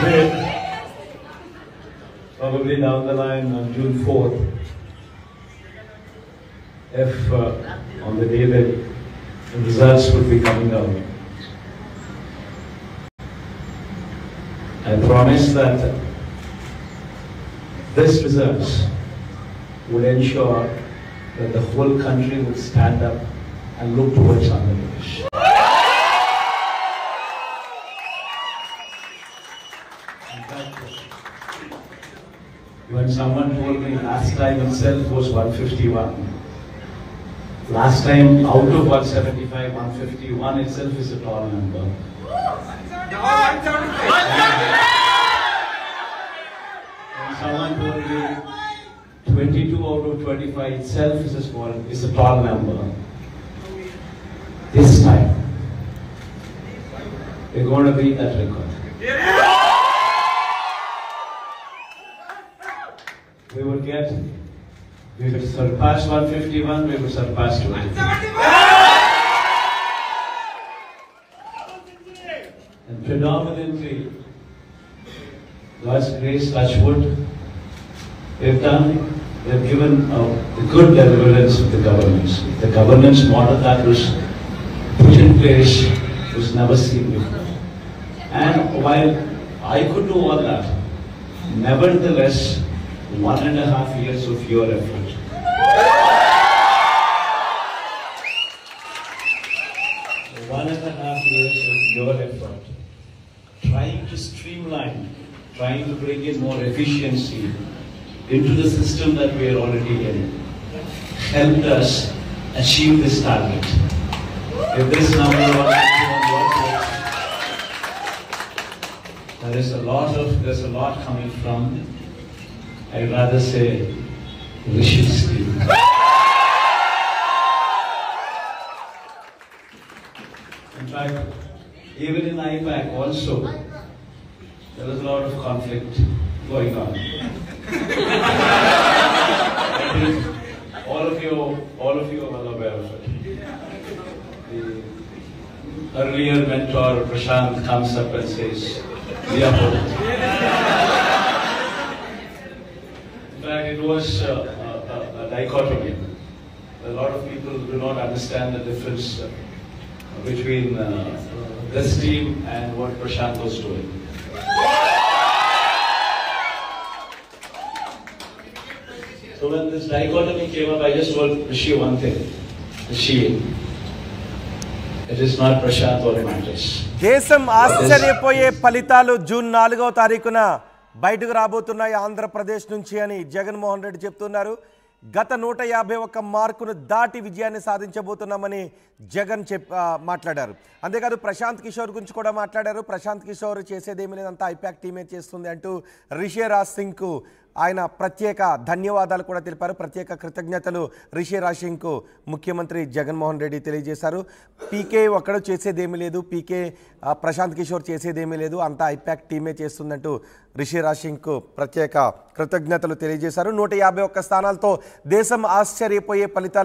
debate, probably down the line on June 4th, if on the day that the results would be coming out. I promise that this results would ensure that the whole country would stand up and look towards Andhra Pradesh. When someone told me last time itself was 151, last time out of 175, 151 itself is a tall number. When someone told me 22 out of 25 itself is a tall number. This time, we're going to beat that record. We will surpass 151, we will surpass 250. And predominantly, God's grace, touchwood, they've given the good deliverance of the governance. The governance model that was put in place was never seen before. And while I could do all that, nevertheless, 1.5 years of your effort. 1.5 years of your effort, trying to streamline, trying to bring in more efficiency into the system that we are already in, helped us achieve this target. If this number was on your place, there's a lot coming from, I'd rather say, Rishi's team. In fact, even in IPAC also, there was a lot of conflict going on. I think all of you are well aware of it. The earlier mentor Prashant comes up and says, "We are both." In fact, it was a dichotomy. A lot of people do not understand the difference between this team and what Prashant was doing. So when this dichotomy came up, I just told Rishi one thing. Rishi, it is not Prashant or matters. దేశం ఆశ్చర్యపోయే ఫలితాలు June 4వ తారీఖున బయటకు రాబోతున్నాయి ఆంధ్రప్రదేశ్ నుంచి అని జగన్మోహన్ రెడ్డి చెప్తున్నారు. గత 151 మార్కును దాటి విజయాన్ని సాధించబోతున్నామని జగన్ మాట్లాడారు. అంతేకాదు ప్రశాంత్ కిషోర్ గురించి కూడా మాట్లాడారు. ప్రశాంత్ కిషోర్ చేసేదేమీ లేదంతా ఐపాక్ టీమే చేస్తుంది అంటూ రిషిరాజ్ సింగ్కు ఆయన ప్రత్యేక ధన్యవాదాలు కూడా తెలిపారు. ప్రత్యేక కృతజ్ఞతలు రిషిరాజ్ సింగ్కు ముఖ్యమంత్రి జగన్మోహన్ రెడ్డి తెలియజేశారు. పీకే ఒక్కడు చేసేదేమీ లేదు, పీకే ప్రశాంత్ కిషోర్ చేసేదేమీ లేదు, అంతా ఐపాక్ టీమే చేస్తుందంటూ రిషిరాజ్ సింగ్కు ప్రత్యేక కృతజ్ఞతలు తెలియజేశారు. 151 స్థానాలతో దేశం ఆశ్చర్యపోయే ఫలితాలు